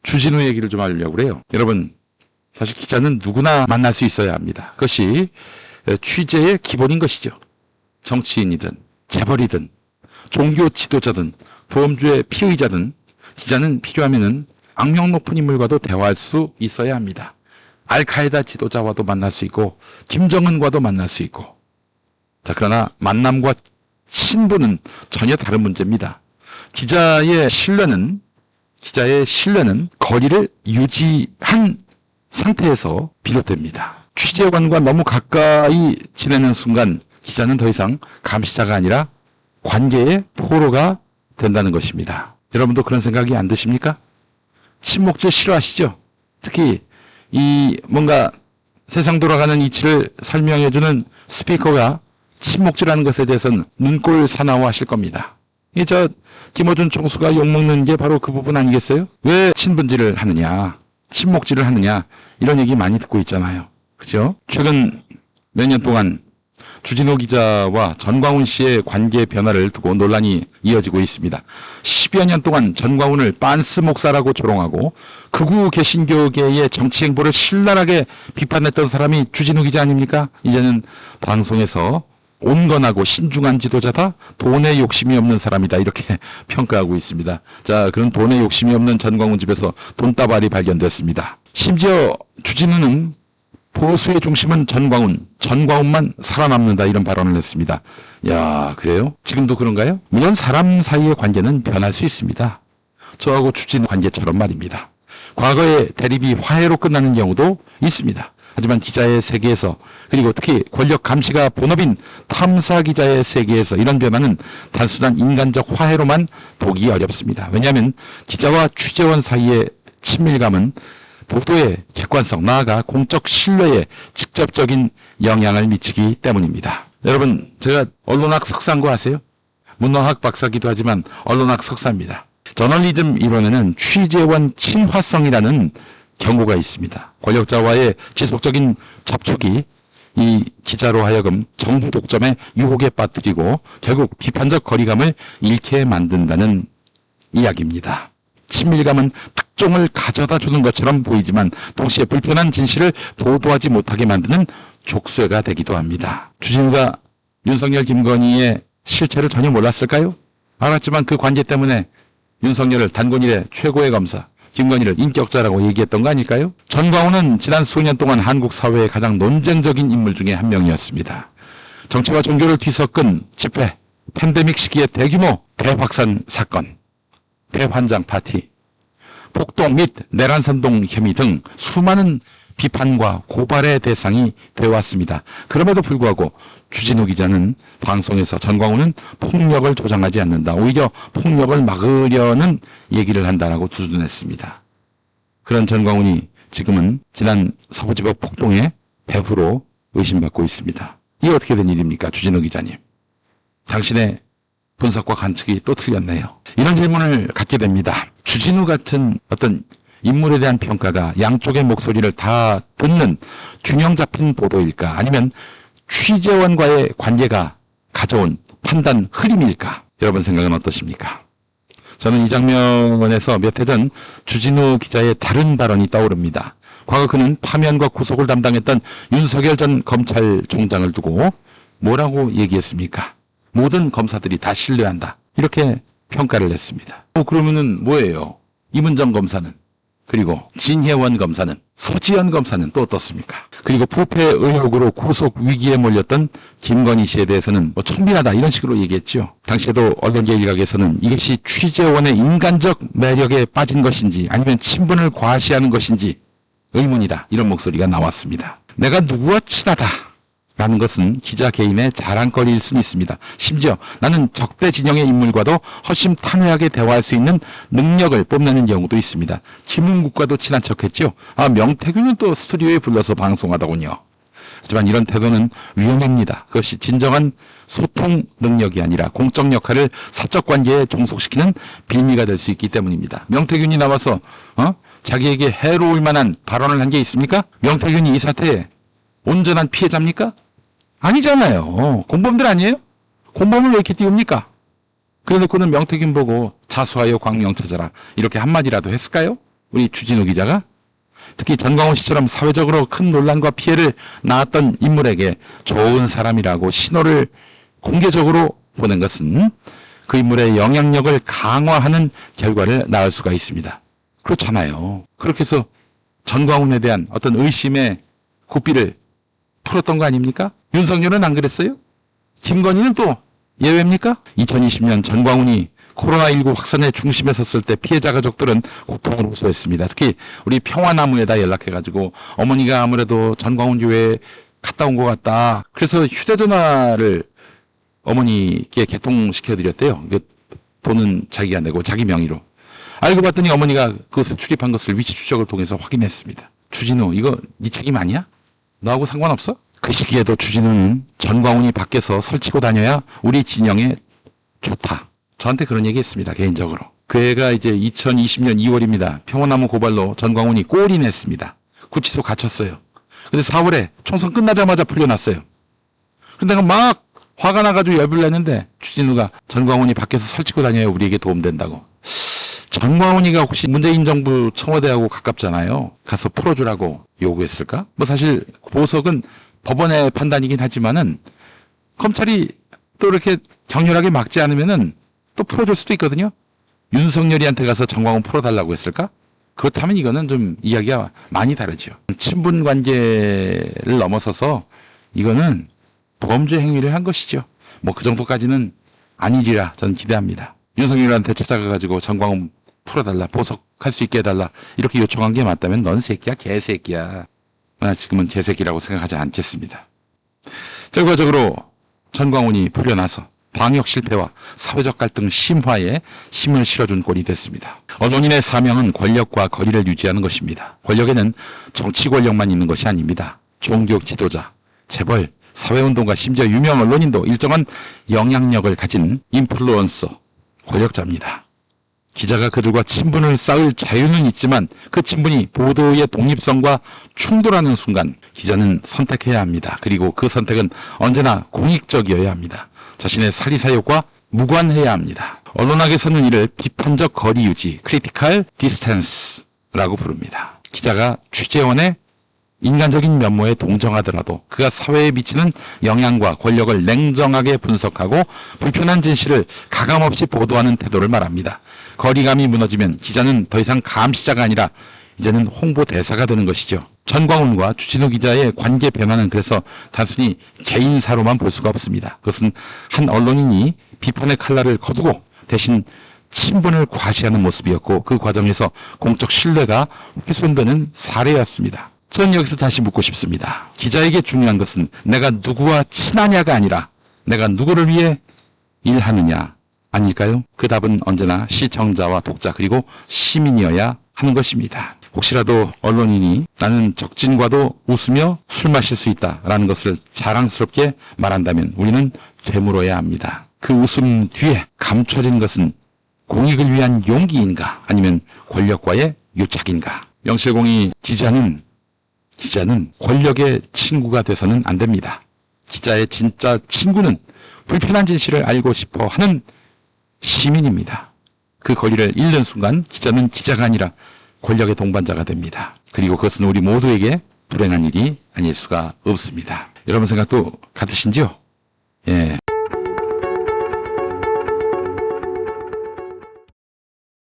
주진우 얘기를 좀 하려고 그래요. 여러분, 사실 기자는 누구나 만날 수 있어야 합니다. 그것이 취재의 기본인 것이죠. 정치인이든 재벌이든 종교 지도자든 보험주의 피의자든 기자는 필요하면은 악명 높은 인물과도 대화할 수 있어야 합니다. 알카에다 지도자와도 만날 수 있고 김정은과도 만날 수 있고. 자, 그러나 만남과 친분은 전혀 다른 문제입니다. 기자의 신뢰는 거리를 유지한 상태에서 비롯됩니다. 취재원과 너무 가까이 지내는 순간 기자는 더 이상 감시자가 아니라 관계의 포로가 된다는 것입니다. 여러분도 그런 생각이 안 드십니까? 친목질 싫어하시죠? 특히 이 뭔가 세상 돌아가는 이치를 설명해주는 스피커가 친목질하는 것에 대해서는 눈꼴 사나워하실 겁니다. 김어준 총수가 욕먹는 게 바로 그 부분 아니겠어요? 왜 친분질을 하느냐, 친목질을 하느냐, 이런 얘기 많이 듣고 있잖아요. 그죠? 최근 몇 년 동안 주진우 기자와 전광훈 씨의 관계 변화를 두고 논란이 이어지고 있습니다. 10여 년 동안 전광훈을 빤스 목사라고 조롱하고 극우 개신교계의 정치 행보를 신랄하게 비판했던 사람이 주진우 기자 아닙니까? 이제는 방송에서 온건하고 신중한 지도자다, 돈에 욕심이 없는 사람이다, 이렇게 평가하고 있습니다. 자, 그런 돈에 욕심이 없는 전광훈 집에서 돈다발이 발견됐습니다. 심지어 주진우는 보수의 중심은 전광훈만 살아남는다, 이런 발언을 했습니다. 야, 그래요? 지금도 그런가요? 물론 사람 사이의 관계는 변할 수 있습니다. 저하고 주진우 관계처럼 말입니다. 과거에 대립이 화해로 끝나는 경우도 있습니다. 하지만 기자의 세계에서, 그리고 특히 권력 감시가 본업인 탐사 기자의 세계에서 이런 변화는 단순한 인간적 화해로만 보기 어렵습니다. 왜냐하면 기자와 취재원 사이의 친밀감은 보도의 객관성, 나아가 공적 신뢰에 직접적인 영향을 미치기 때문입니다. 여러분, 제가 언론학 석사인 거 아세요? 문어학 박사기도 하지만 언론학 석사입니다. 저널리즘 이론에는 취재원 친화성이라는 경고가 있습니다. 권력자와의 지속적인 접촉이 이 기자로 하여금 정부 독점의 유혹에 빠뜨리고 결국 비판적 거리감을 잃게 만든다는 이야기입니다. 친밀감은 특종을 가져다 주는 것처럼 보이지만 동시에 불편한 진실을 보도하지 못하게 만드는 족쇄가 되기도 합니다. 주진우가 윤석열, 김건희의 실체를 전혀 몰랐을까요? 알았지만 그 관계 때문에 윤석열을 단권일의 최고의 검사, 김건희를 인격자라고 얘기했던 거 아닐까요? 전광훈은 지난 수년 동안 한국 사회의 가장 논쟁적인 인물 중에 한 명이었습니다. 정치와 종교를 뒤섞은 집회, 팬데믹 시기의 대규모 대확산 사건, 대환장 파티, 폭동 및 내란선동 혐의 등 수많은 비판과 고발의 대상이 되어왔습니다. 그럼에도 불구하고 주진우 기자는 방송에서 전광훈은 폭력을 조장하지 않는다, 오히려 폭력을 막으려는 얘기를 한다라고 두둔했습니다. 그런 전광훈이 지금은 지난 서부지법 폭동의 배후로 의심받고 있습니다. 이게 어떻게 된 일입니까, 주진우 기자님? 당신의 분석과 관측이 또 틀렸네요. 이런 질문을 갖게 됩니다. 주진우 같은 어떤 인물에 대한 평가가 양쪽의 목소리를 다 듣는 균형 잡힌 보도일까, 아니면 취재원과의 관계가 가져온 판단 흐림일까? 여러분 생각은 어떠십니까? 저는 이 장면에서 몇 해 전 주진우 기자의 다른 발언이 떠오릅니다. 과거 그는 파면과 구속을 담당했던 윤석열 전 검찰총장을 두고 뭐라고 얘기했습니까? 모든 검사들이 다 신뢰한다, 이렇게 평가를 했습니다. 그러면은 뭐예요? 임은정 검사는, 그리고 진혜원 검사는, 서지현 검사는 또 어떻습니까? 그리고 부패 의혹으로 구속 위기에 몰렸던 김건희 씨에 대해서는 청빈하다, 이런 식으로 얘기했죠. 당시에도 언론계 일각에서는 이것이 취재원의 인간적 매력에 빠진 것인지 아니면 친분을 과시하는 것인지 의문이다, 이런 목소리가 나왔습니다. 내가 누구와 친하다 라는 것은 기자 개인의 자랑거리일 수는 있습니다. 심지어 나는 적대 진영의 인물과도 훨씬 탄회하게 대화할 수 있는 능력을 뽐내는 경우도 있습니다. 김은국과도 친한 척했죠. 명태균은 또 스튜디오에 불러서 방송하더군요. 하지만 이런 태도는 위험합니다. 그것이 진정한 소통 능력이 아니라 공적 역할을 사적 관계에 종속시키는 빌미가 될 수 있기 때문입니다. 명태균이 나와서 자기에게 해로울 만한 발언을 한 게 있습니까? 명태균이 이 사태에 온전한 피해자입니까? 아니잖아요. 공범들 아니에요? 공범을 왜 이렇게 띄웁니까? 그래놓고는 명태균 보고 자수하여 광명 찾아라, 이렇게 한마디라도 했을까요? 우리 주진우 기자가? 특히 전광훈 씨처럼 사회적으로 큰 논란과 피해를 낳았던 인물에게 좋은 사람이라고 신호를 공개적으로 보낸 것은 그 인물의 영향력을 강화하는 결과를 낳을 수가 있습니다. 그렇잖아요. 그렇게 해서 전광훈에 대한 어떤 의심의 고삐를 풀었던 거 아닙니까? 윤석열은 안 그랬어요? 김건희는 또 예외입니까? 2020년 전광훈이 코로나19 확산의 중심에 섰을 때 피해자 가족들은 고통을 호소했습니다. 특히 우리 평화나무에다 연락해가지고 어머니가 아무래도 전광훈 교회에 갔다 온 것 같다. 그래서 휴대전화를 어머니께 개통시켜드렸대요. 돈은 자기가 내고 자기 명의로. 알고 봤더니 어머니가 그것을 출입한 것을 위치 추적을 통해서 확인했습니다. 주진우, 이거 네 책임 아니야? 너하고 상관없어? 그 시기에도 주진우는 전광훈이 밖에서 설치고 다녀야 우리 진영에 좋다. 저한테 그런 얘기 했습니다. 개인적으로. 그 애가 이제 2020년 2월입니다. 평화나무 고발로 전광훈이 골인했습니다. 구치소 갇혔어요. 근데 4월에 총선 끝나자마자 풀려났어요. 근데 내가 막 화가 나가지고 열불 냈는데 주진우가 전광훈이 밖에서 설치고 다녀야 우리에게 도움된다고. 전광훈이가 혹시 문재인 정부 청와대하고 가깝잖아요. 가서 풀어주라고 요구했을까? 뭐 사실 보석은 법원의 판단이긴 하지만은 검찰이 또 이렇게 격렬하게 막지 않으면은 또 풀어줄 수도 있거든요. 윤석열이한테 가서 전광훈 풀어달라고 했을까? 그렇다면 이거는 좀 이야기가 많이 다르죠. 친분 관계를 넘어서서 이거는 범죄 행위를 한 것이죠. 뭐 그 정도까지는 아니리라 저는 기대합니다. 윤석열한테 찾아가가지고 전광훈 풀어달라, 보석할 수 있게 해달라 이렇게 요청한 게 맞다면 넌 새끼야, 개새끼야. 지금은 개새끼라고 생각하지 않겠습니다. 결과적으로 전광훈이 풀려나서 방역 실패와 사회적 갈등 심화에 힘을 실어준 꼴이 됐습니다. 언론인의 사명은 권력과 거리를 유지하는 것입니다. 권력에는 정치 권력만 있는 것이 아닙니다. 종교 지도자, 재벌, 사회운동가, 심지어 유명 언론인도 일정한 영향력을 가진 인플루언서, 권력자입니다. 기자가 그들과 친분을 쌓을 자유는 있지만 그 친분이 보도의 독립성과 충돌하는 순간 기자는 선택해야 합니다. 그리고 그 선택은 언제나 공익적이어야 합니다. 자신의 사리사욕과 무관해야 합니다. 언론학에서는 이를 비판적 거리 유지, critical distance라고 부릅니다. 기자가 취재원의 인간적인 면모에 동정하더라도 그가 사회에 미치는 영향과 권력을 냉정하게 분석하고 불편한 진실을 가감없이 보도하는 태도를 말합니다. 거리감이 무너지면 기자는 더 이상 감시자가 아니라 이제는 홍보대사가 되는 것이죠. 전광훈과 주진우 기자의 관계 변화는 그래서 단순히 개인사로만 볼 수가 없습니다. 그것은 한 언론인이 비판의 칼날을 거두고 대신 친분을 과시하는 모습이었고 그 과정에서 공적 신뢰가 훼손되는 사례였습니다. 전 여기서 다시 묻고 싶습니다. 기자에게 중요한 것은 내가 누구와 친하냐가 아니라 내가 누구를 위해 일하느냐 아닐까요? 그 답은 언제나 시청자와 독자 그리고 시민이어야 하는 것입니다. 혹시라도 언론인이 나는 적진과도 웃으며 술 마실 수 있다라는 것을 자랑스럽게 말한다면 우리는 되물어야 합니다. 그 웃음 뒤에 감춰진 것은 공익을 위한 용기인가 아니면 권력과의 유착인가? 0702 기자는 권력의 친구가 돼서는 안 됩니다. 기자의 진짜 친구는 불편한 진실을 알고 싶어 하는 시민입니다. 그 권리를 잃는 순간 기자는 기자가 아니라 권력의 동반자가 됩니다. 그리고 그것은 우리 모두에게 불행한 일이 아닐 수가 없습니다. 여러분 생각도 같으신지요? 예.